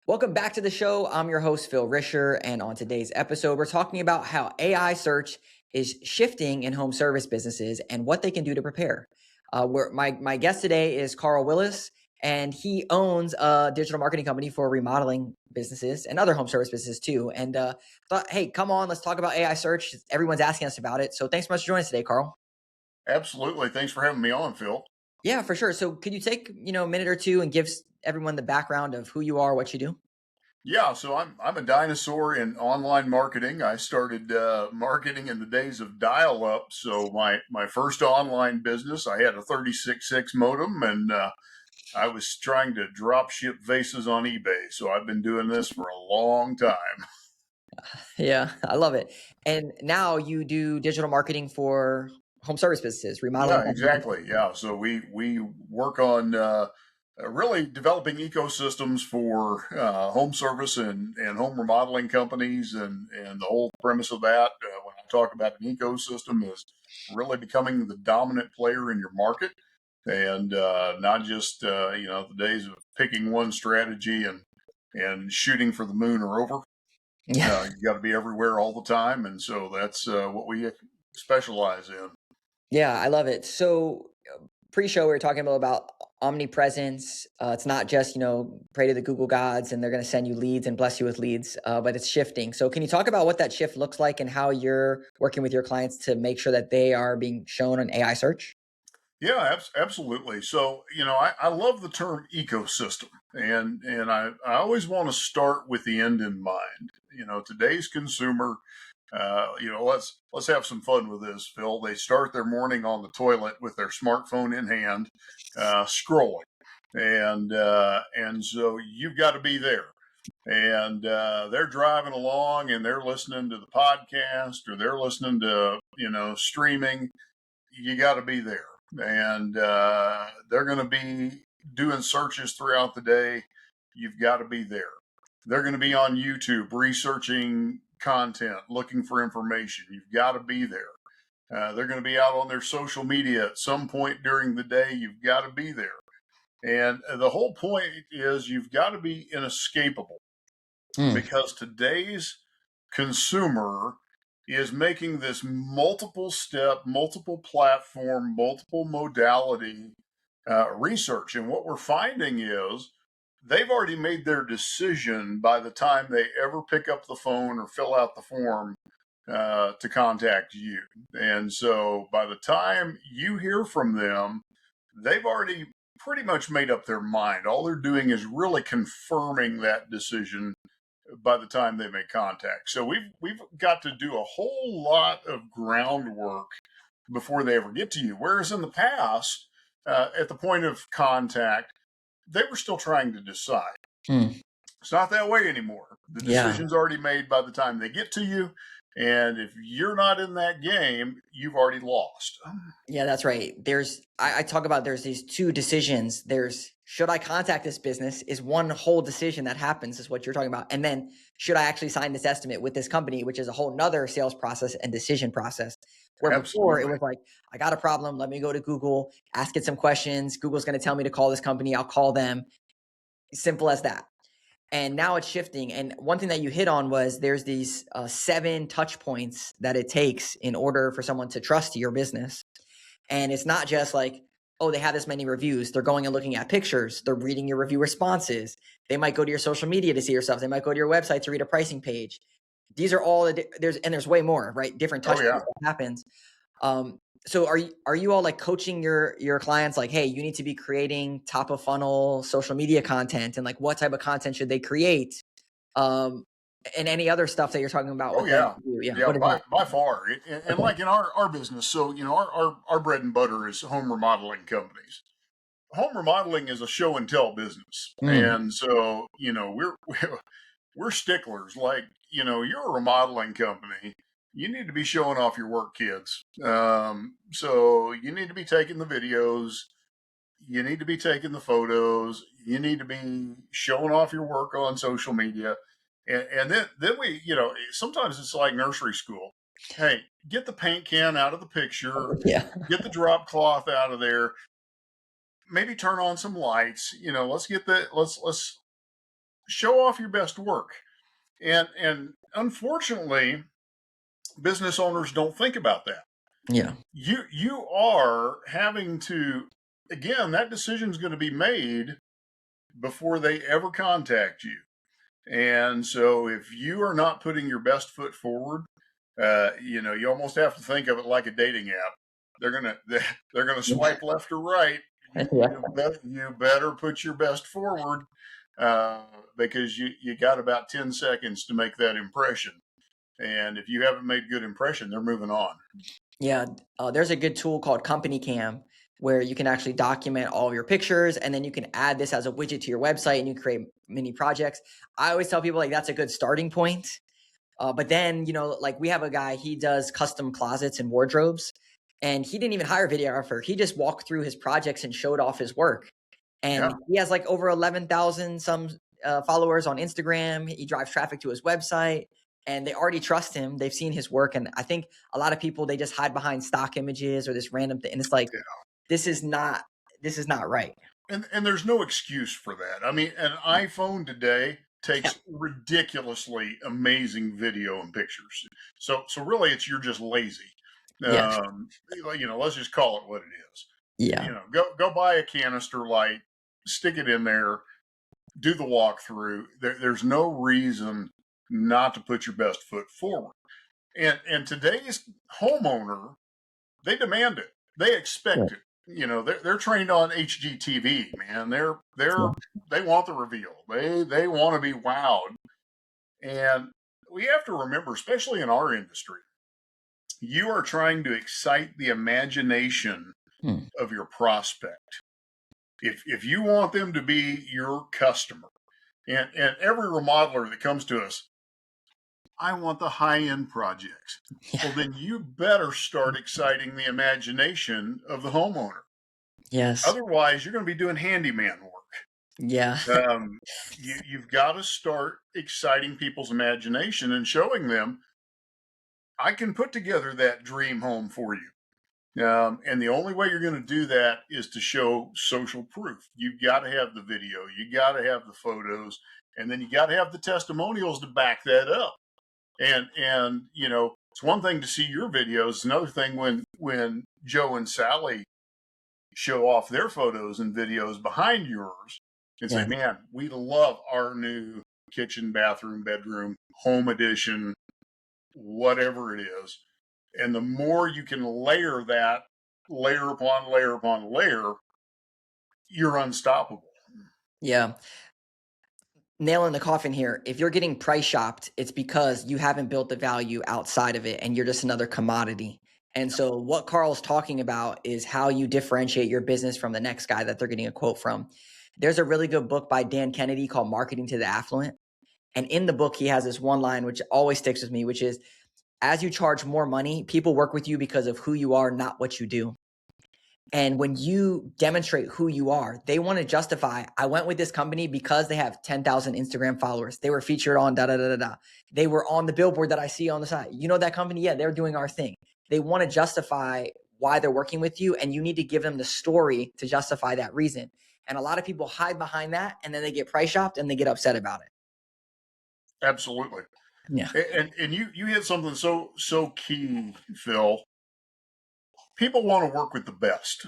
Welcome back to the show. I'm your host, Phil Risher. And on today's episode, we're talking about how AI search is shifting in home service businesses and what they can do to prepare. My guest today is Carl Willis, and he owns a digital marketing company for remodeling businesses and other home service businesses too. And thought, hey, come on, let's talk about AI search. Everyone's asking us about it. So thanks so much for joining us today, Carl. Absolutely. Thanks for having me on, Phil. Yeah, for sure. So could you take, a minute or two and give everyone the background of who you are, what you do? Yeah, so I'm a dinosaur in online marketing. I started marketing in the days of dial-up. So my first online business, I had a 36.6 modem, and I was trying to drop ship vases on eBay. So I've been doing this for a long time. Yeah, I love it. And now you do digital marketing for home service businesses, remodeling Yeah, companies. exactly. Yeah, so we work on really developing ecosystems for home service and home remodeling companies, and the whole premise of that, when I talk about an ecosystem, is really becoming the dominant player in your market, and not just the days of picking one strategy and shooting for the moon or over. Yeah. You got to be everywhere all the time, and so that's what we specialize in. Yeah, I love it. So pre-show, we were talking about omnipresence. It's not just, pray to the Google gods and they're going to send you leads and bless you with leads, but it's shifting. So can you talk about what that shift looks like and how you're working with your clients to make sure that they are being shown on AI search? Yeah, absolutely. So, I love the term ecosystem, and I always want to start with the end in mind. Today's consumer, let's have some fun with this, Phil. They start their morning on the toilet with their smartphone in hand, scrolling, and so you've got to be there. And they're driving along and they're listening to the podcast, or they're listening to streaming. You got to be there. And they're going to be doing searches throughout the day. You've got to be there. They're going to be on YouTube researching content, looking for information. You've got to be there. They're going to be out on their social media at some point during the day. You've got to be there. And the whole point is you've got to be inescapable, Mm. because today's consumer is making this multiple step, multiple platform, multiple modality research. And what we're finding is they've already made their decision by the time they ever pick up the phone or fill out the form to contact you. And so by the time you hear from them, they've already pretty much made up their mind. All they're doing is really confirming that decision by the time they make contact. So we've got to do a whole lot of groundwork before they ever get to you. Whereas in the past, at the point of contact, they were still trying to decide. Mm. It's not that way anymore. The Yeah. decision's already made by the time they get to you. And if you're not in that game, you've already lost. Yeah, that's right. I talk about there's these two decisions. There's should I contact this business is one whole decision that happens is what you're talking about. And then should I actually sign this estimate with this company, which is a whole nother sales process and decision process. Where before it Absolutely. was like, I got a problem. Let me go to Google, ask it some questions. Google's going to tell me to call this company. I'll call them. Simple as that. And now it's shifting. And one thing that you hit on was there's these 7 touch points that it takes in order for someone to trust your business. And it's not just like, oh, they have this many reviews. They're going and looking at pictures. They're reading your review responses. They might go to your social media to see your stuff. They might go to your website to read a pricing page. These are all there's way more, right? Different Oh touch yeah. points that happens. So are you all like coaching your clients like, hey, you need to be creating top of funnel social media content, and like what type of content should they create? Um, and any other stuff that you're talking about Oh with them. yeah. Yeah. Yeah, What is by that? by far. And Okay. like in our business, so our bread and butter is home remodeling companies. Home remodeling is a show and tell business. Mm. And so, we're sticklers. Like, you're a remodeling company. You need to be showing off your work, kids. So you need to be taking the videos. You need to be taking the photos. You need to be showing off your work on social media. And then we, sometimes it's like nursery school. Hey, get the paint can out of the picture, Yeah. get the drop cloth out of there, maybe turn on some lights. Let's show off your best work. And unfortunately, business owners don't think about that. Yeah. You are having to, again, that decision is going to be made before they ever contact you. And so if you are not putting your best foot forward, you almost have to think of it like a dating app. They're gonna swipe left or right. Yeah. You better put your best forward, uh, because you got about 10 seconds to make that impression. And if you haven't made good impression, they're moving on. Yeah, there's a good tool called Company Cam where you can actually document all of your pictures, and then you can add this as a widget to your website and you create mini projects. I always tell people like that's a good starting point. But then, like we have a guy, he does custom closets and wardrobes, and he didn't even hire a videographer. He just walked through his projects and showed off his work. And Yeah. he has like over 11,000 some followers on Instagram. He drives traffic to his website, and they already trust him. They've seen his work. And I think a lot of people, they just hide behind stock images or this random thing. And it's like, Yeah. this is not, this is not right. And there's no excuse for that. I mean, an iPhone today Yeah. takes ridiculously amazing video and pictures. So really, you're just lazy. Yeah. Let's just call it what it is. Yeah. Go buy a canister light, stick it in there, do the walkthrough. There's no reason not to put your best foot forward. And today's homeowner, they demand it. They expect it. They're trained on HGTV, man. They want the reveal. They want to be wowed. And we have to remember, especially in our industry, you are trying to excite the imagination Hmm. of your prospect. If you want them to be your customer, and every remodeler that comes to us, I want the high end projects. Yeah. Well, then you better start exciting the imagination of the homeowner. Yes. Otherwise, you're going to be doing handyman work. Yeah. You've got to start exciting people's imagination and showing them, I can put together that dream home for you. And the only way you're going to do that is to show social proof. You've got to have the video, you got to have the photos, and then you got to have the testimonials to back that up. And it's one thing to see your videos. It's another thing when Joe and Sally show off their photos and videos behind yours and say, Yeah. man, we love our new kitchen, bathroom, bedroom, home edition, whatever it is. And the more you can layer that, layer upon layer upon layer, you're unstoppable. Yeah. Nail in the coffin here. If you're getting price shopped, it's because you haven't built the value outside of it and you're just another commodity. And so what Carl's talking about is how you differentiate your business from the next guy that they're getting a quote from. There's a really good book by Dan Kennedy called Marketing to the Affluent. And in the book, he has this one line, which always sticks with me, which is, as you charge more money, people work with you because of who you are, not what you do. And when you demonstrate who you are, they want to justify, I went with this company because they have 10,000 Instagram followers. They were featured on da da da da da. They were on the billboard that I see on the side. You know that company? Yeah, they're doing our thing. They want to justify why they're working with you, and you need to give them the story to justify that reason. And a lot of people hide behind that, and then they get price shopped and they get upset about it. Absolutely. Yeah. And you hit something so key, Phil. People want to work with the best.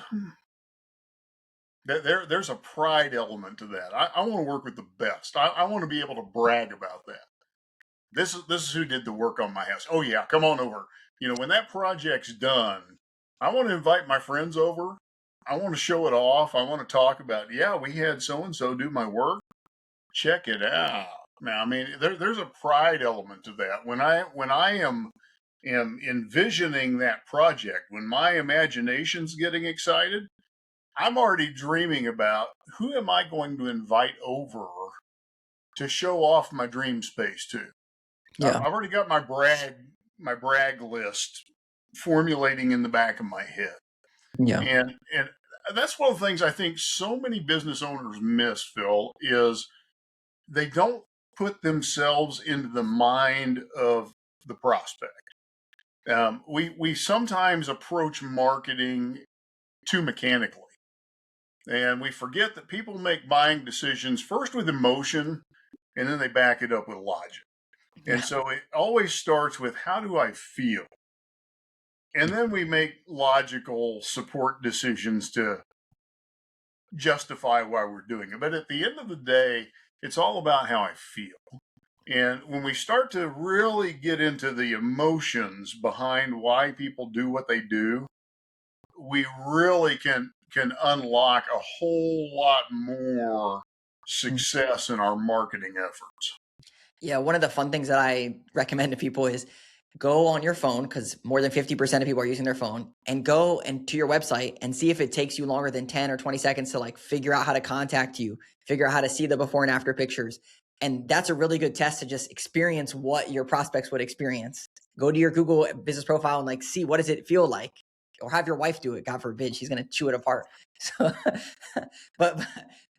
There's a pride element to that. I want to work with the best. I want to be able to brag about that. This is who did the work on my house. Oh yeah, come on over. When that project's done, I want to invite my friends over. I want to show it off. I want to talk about, yeah, we had so and so do my work. Check it out. Now, I mean, there's a pride element to that. When I am envisioning that project, when my imagination's getting excited, I'm already dreaming about who am I going to invite over to show off my dream space to. Yeah. I've already got my brag list formulating in the back of my head. Yeah. And that's one of the things I think so many business owners miss, Phil, is they don't put themselves into the mind of the prospect. We sometimes approach marketing too mechanically, and we forget that people make buying decisions first with emotion and then they back it up with logic. And Yeah. so it always starts with, how do I feel? And then we make logical support decisions to justify why we're doing it. But at the end of the day, it's all about how I feel. And when we start to really get into the emotions behind why people do what they do, we really can unlock a whole lot more Mm. success in our marketing efforts. Yeah, one of the fun things that I recommend to people is go on your phone, because more than 50% of people are using their phone, and go and to your website and see if it takes you longer than 10 or 20 seconds to like figure out how to contact you, figure out how to see the before and after pictures. And that's a really good test to just experience what your prospects would experience. Go to your Google business profile and like see, what does it feel like? Or have your wife do it. God forbid, she's going to chew it apart. So, but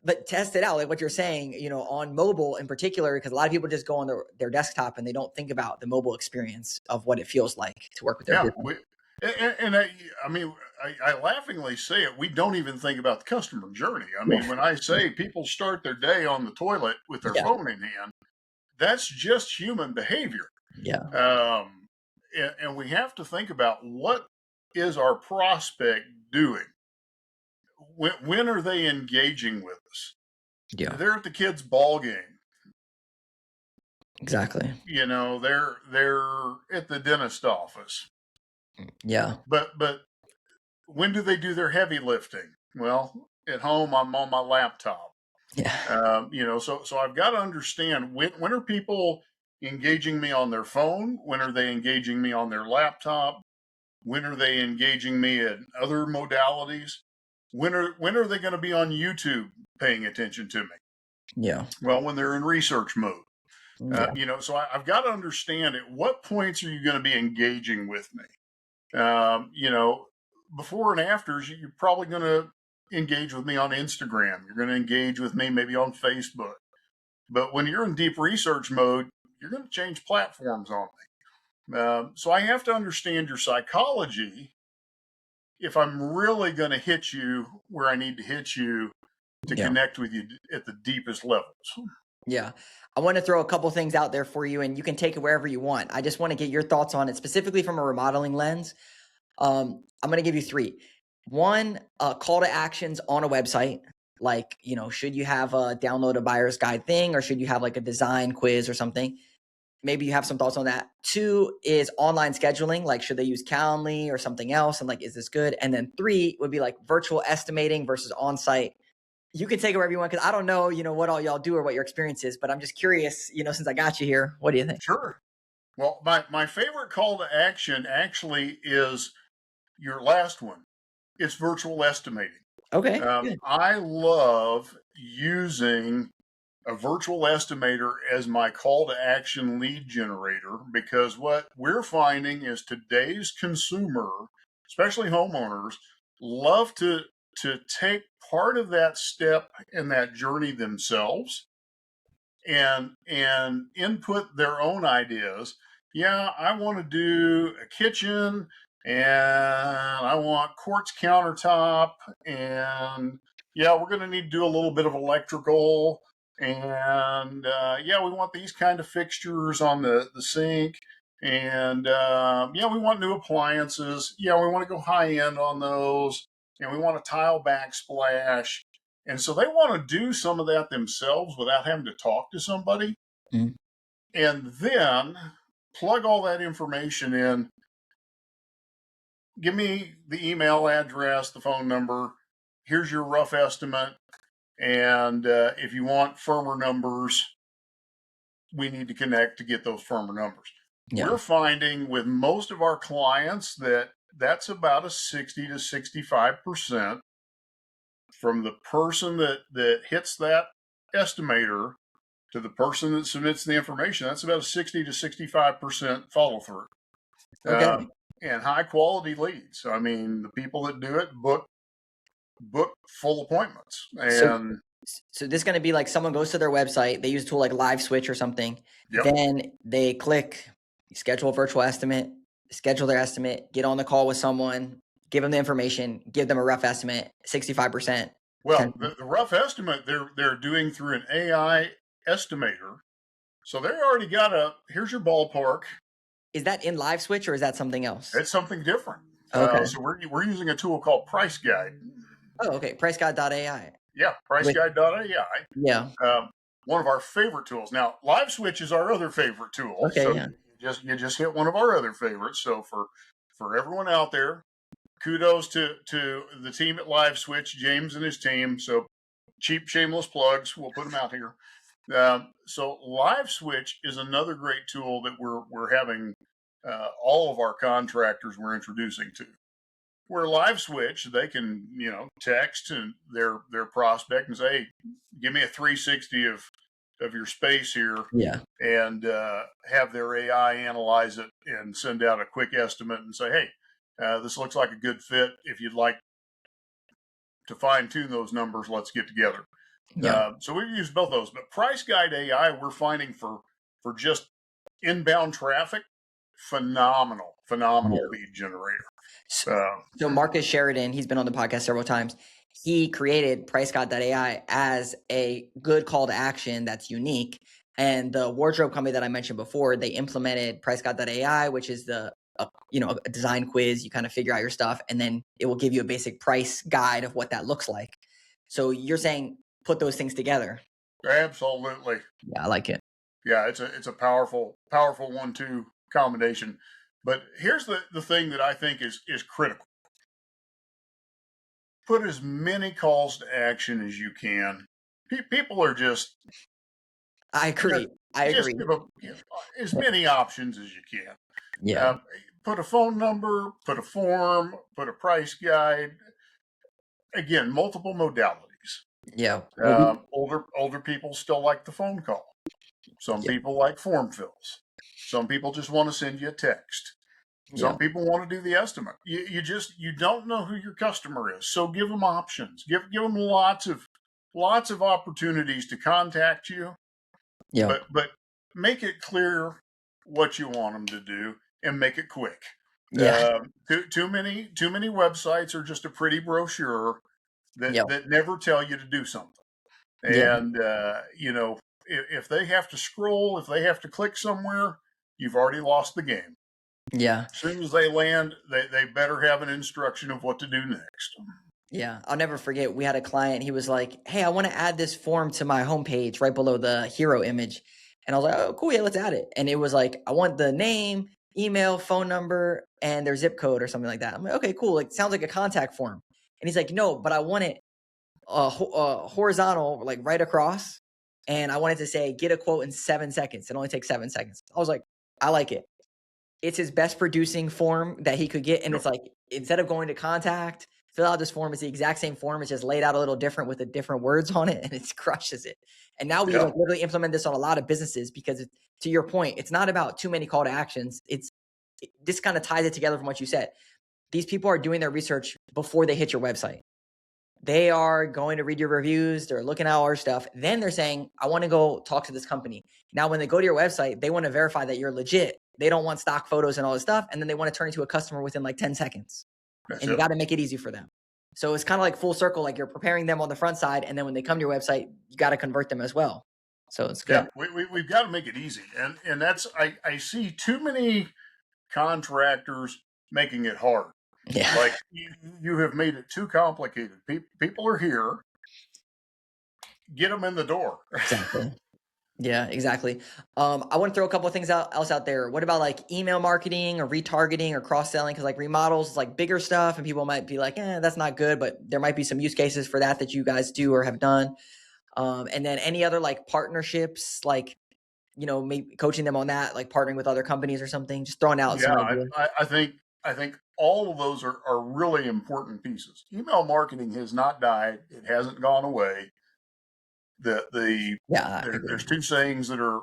but test it out, like what you're saying, on mobile in particular, because a lot of people just go on their desktop and they don't think about the mobile experience of what it feels like to work with their Yeah, business. and I mean, I laughingly say it. We don't even think about the customer journey. I Yeah. mean, when I say people start their day on the toilet with their Yeah. phone in hand, that's just human behavior. Yeah. And we have to think about, what is our prospect doing? When are they engaging with us? Yeah. They're at the kids' ball game. Exactly. They're at the dentist office. Yeah. But when do they do their heavy lifting? Well, at home, I'm on my laptop. Yeah. So I've got to understand, when are people engaging me on their phone? When are they engaging me on their laptop? When are they engaging me in other modalities? When are they going to be on YouTube paying attention to me? Yeah. Well, when they're in research mode. Yeah. So I've got to understand, at what points are you going to be engaging with me? Before and afters, you're probably going to engage with me on Instagram. You're going to engage with me maybe on Facebook. But when you're in deep research mode, you're going to change platforms on me. So I have to understand your psychology if I'm really going to hit you where I need to hit you to Yeah. connect with you at the deepest levels. Yeah. I want to throw a couple things out there for you, and you can take it wherever you want. I just want to get your thoughts on it, specifically from a remodeling lens. I'm going to give you three. One, call to actions on a website. Like, should you have a download a buyer's guide thing, or should you have like a design quiz or something? Maybe you have some thoughts on that. Two is online scheduling. Like, should they use Calendly or something else? And like, is this good? And then three would be like virtual estimating versus on-site. You can take it wherever you want, because I don't know, what all y'all do or what your experience is, but I'm just curious, since I got you here, what do you think? Sure. Well, my favorite call to action actually is your last one. It's virtual estimating. Okay, good. I love using a virtual estimator as my call to action lead generator, because what we're finding is today's consumer, especially homeowners, love to take part of that step in that journey themselves, and input their own ideas. Yeah, I want to do a kitchen, and I want quartz countertop, and yeah, we're going to need to do a little bit of electrical, and yeah, we want these kind of fixtures on the sink, and yeah, we want new appliances. Yeah, we want to go high end on those, and we want a tile backsplash. And so they want to do some of that themselves without having to talk to somebody, Mhm. and then plug all that information in. Give me the email address, the phone number. Here's your rough estimate. And if you want firmer numbers, we need to connect to get those firmer numbers. Yeah. We're finding with most of our clients that that's about a 60 to 65% from the person that hits that estimator to the person that submits the information. That's about a 60 to 65% follow through, Okay. and high quality leads. I mean, the people that do it book full appointments. So And so this is going to be like someone goes to their website, they use a tool like Live Switch or something. yep, Then they click schedule a virtual estimate, schedule their estimate, get on the call with someone, give them the information, give them a rough estimate, 65%. well, the rough estimate they're doing through an AI estimator, So they already got here's your ballpark. Is that in Live Switch or is that something else? It's something different. Okay. So we're using a tool called Price Guide. Oh, okay. PriceGuide.ai. Yeah, With priceguide.ai. yeah. One of our favorite tools. Now, Live Switch is our other favorite tool. Okay, So yeah. you just hit one of our other favorites. So for everyone out there, kudos to the team at Live Switch, James and his team. So cheap, shameless plugs. We'll put them out here. So Live Switch is another great tool that we're having all of our contractors we're introducing to. Where Live Switch, they can text and their prospect and say, hey, give me a 360 of your space here, Yeah. and have their AI analyze it and send out a quick estimate and say, hey, this looks like a good fit. If you'd like to fine tune those numbers, let's get together. Yeah. So we've used both those, but Price Guide AI we're finding for just inbound traffic, phenomenal Yeah. lead generator. So, Uh, so Marcus Sheridan, he's been on the podcast several times. He created PriceGuide.ai as a good call to action that's unique. And the wardrobe company that I mentioned before, they implemented PriceGuide.ai, which is a design quiz. You kind of figure out your stuff, and then it will give you a basic price guide of what that looks like. So you're saying put those things together. Absolutely. Yeah, I like it. Yeah, it's a powerful 1-2 combination. But here's the thing that I think is critical. Put as many calls to action as you can. People are just I just, agree. I just agree. give as many options as you can. Yeah. Put a phone number, put a form, put a price guide. Again, multiple modalities. Yeah. Well, Older people still like the phone call. Some yeah. people like form fills. Some people just want to send you a text. Yeah. Some people want to do the estimate. You don't know who your customer is, so give them options. Give them lots of opportunities to contact you, Yeah. but make it clear what you want them to do and make it quick. Yeah. Too many websites are just a pretty brochure Yeah. that never tell you to do something. Yeah. And if they have to scroll, if they have to click somewhere, you've already lost the game. Yeah. As soon as they land, they better have an instruction of what to do next. Yeah. I'll never forget. We had a client. He was like, hey, I want to add this form to my homepage right below the hero image. And I was like, oh, cool. Yeah, let's add it. And it was like, I want the name, email, phone number, and their zip code or something like that. I'm like, okay, cool. Like, sounds like a contact form. And he's like, no, but I want it horizontal, like right across. And I wanted to say, get a quote in 7 seconds. It only takes 7 seconds. I was like, I like it. It's his best producing form that he could get. And Yep. it's like, instead of going to contact, fill out this form, it's the exact same form. It's just laid out a little different with the different words on it, and it crushes it. And now we Yeah. like literally implement this on a lot of businesses because to your point, it's not about too many call to actions. This kind of ties it together from what you said. These people are doing their research before they hit your website. They are going to read your reviews. They're looking at all our stuff. Then they're saying, I want to go talk to this company. Now, when they go to your website, they want to verify that you're legit. They don't want stock photos and all this stuff. And then they want to turn into a customer within like 10 seconds. That's And you it. got to make it easy for them. So it's kind of like full circle. Like you're preparing them on the front side. And then when they come to your website, you got to convert them as well. So it's Yeah, good. we've got to make it easy, and that's I see too many contractors making it hard. Yeah, Like you have made it too complicated. People are here. Get them in the door. exactly. Yeah, exactly. I want to throw a couple of things else out there. What about like email marketing or retargeting or cross selling? Because like remodels is like bigger stuff, and people might be like, that's not good. But there might be some use cases for that you guys do or have done. And then any other like partnerships, like maybe coaching them on that, like partnering with other companies or something. Just throwing out Yeah, some ideas. I think all of those are really important pieces. Email marketing has not died. It hasn't gone away. Yeah, I There's agree. two sayings that are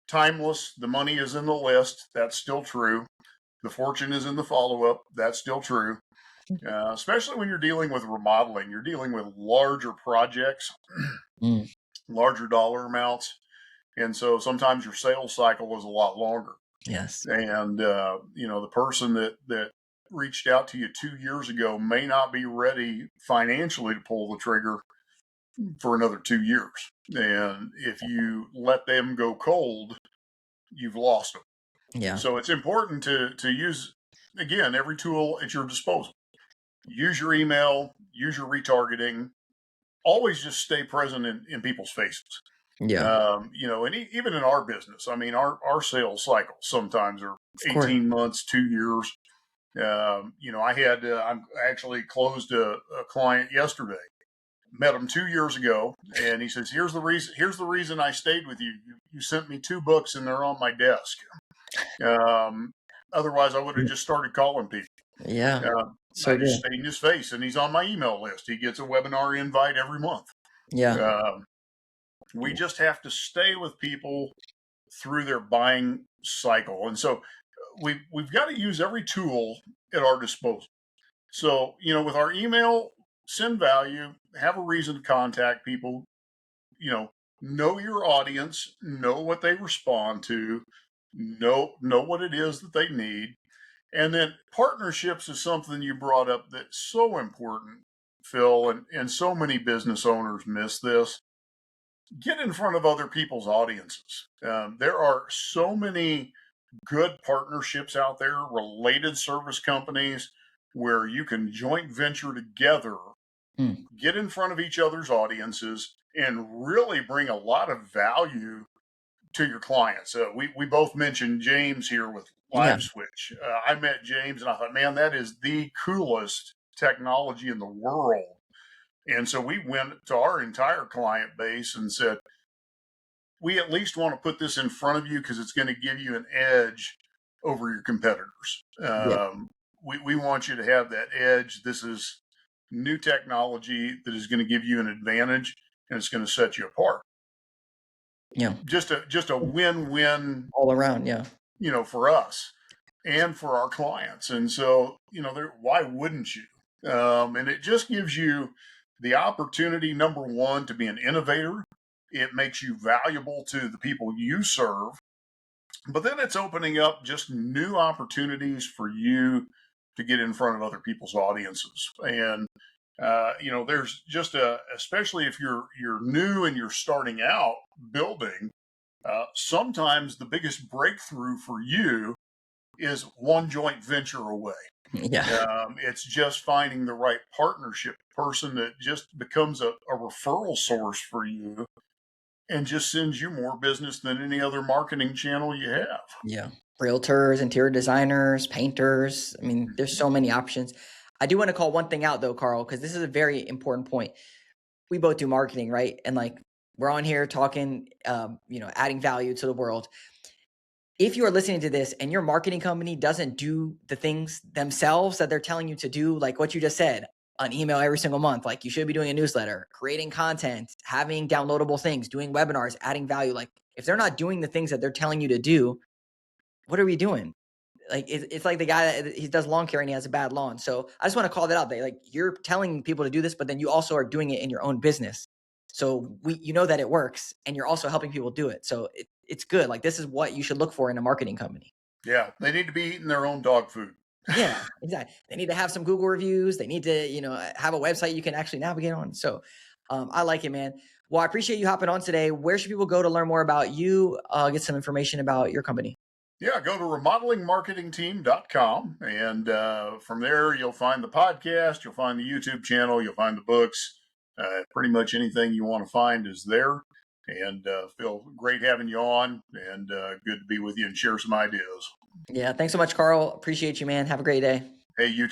timeless. The money is in the list. That's still true. The fortune is in the follow up. That's still true. Especially when you're dealing with remodeling, you're dealing with larger projects, Mm, larger dollar amounts, and so sometimes your sales cycle is a lot longer. yes. And the person that reached out to you 2 years ago may not be ready financially to pull the trigger for another 2 years. And if you let them go cold, you've lost them. Yeah. So it's important to use, again, every tool at your disposal. Use your email, use your retargeting, always just stay present in people's faces. Yeah. And even in our business, I mean, our sales cycles sometimes are Of course. 18 months, 2 years. I actually closed a client yesterday. Met him 2 years ago, and he says, "Here's the reason. Here's the reason I stayed with you. You sent me 2 books, and they're on my desk. Um, Otherwise, I would have just started calling people. Yeah. I So just good. stayed in his face, and he's on my email list. He gets a webinar invite every month. Yeah. Um, we just have to stay with people through their buying cycle, and so we've got to use every tool at our disposal. So, with our email, send value, have a reason to contact people, you know your audience, know what they respond to, know what it is that they need. And then partnerships is something you brought up that's so important, Phil, and so many business owners miss this. Get in front of other people's audiences. There are so many good partnerships out there, related service companies, where you can joint venture together, Mm. get in front of each other's audiences, and really bring a lot of value to your clients. We both mentioned James here with Yeah. Live Switch. I met James and I thought, man, that is the coolest technology in the world. And so we went to our entire client base and said, we at least want to put this in front of you because it's going to give you an edge over your competitors. Yeah. We want you to have that edge. This is new technology that is going to give you an advantage, and it's going to set you apart. Yeah. Just a win-win, All around. Yeah. for us and for our clients. And so, why wouldn't you? And it just gives you the opportunity, number one, to be an innovator. It makes you valuable to the people you serve, but then it's opening up just new opportunities for you to get in front of other people's audiences. And there's just especially if you're new and you're starting out building, sometimes the biggest breakthrough for you is one joint venture away. Yeah. It's just finding the right partnership person that just becomes a referral source for you and just sends you more business than any other marketing channel you have. Yeah. Realtors, interior designers, painters. I mean, there's so many options. I do want to call one thing out though, Carl, because this is a very important point. We both do marketing, right? And like we're on here talking, adding value to the world. If you are listening to this and your marketing company doesn't do the things themselves that they're telling you to do, like what you just said, an email every single month, like you should be doing a newsletter, creating content, having downloadable things, doing webinars, adding value. Like if they're not doing the things that they're telling you to do, what are we doing? Like it's like the guy that he does lawn care and he has a bad lawn. So I just want to call that out. That like you're telling people to do this, but then you also are doing it in your own business. So you know that it works, and you're also helping people do it. So it's good. Like this is what you should look for in a marketing company. Yeah, they need to be eating their own dog food. Yeah, exactly. They need to have some Google reviews. They need to have a website you can actually navigate on. So I like it, man. Well, I appreciate you hopping on today. Where should people go to learn more about you? Get some information about your company. Yeah, go to remodelingmarketingteam.com. And from there, you'll find the podcast, you'll find the YouTube channel, you'll find the books. Pretty much anything you want to find is there. And Phil, great having you on, and good to be with you and share some ideas. Yeah. Thanks so much, Carl. Appreciate you, man. Have a great day. Hey, you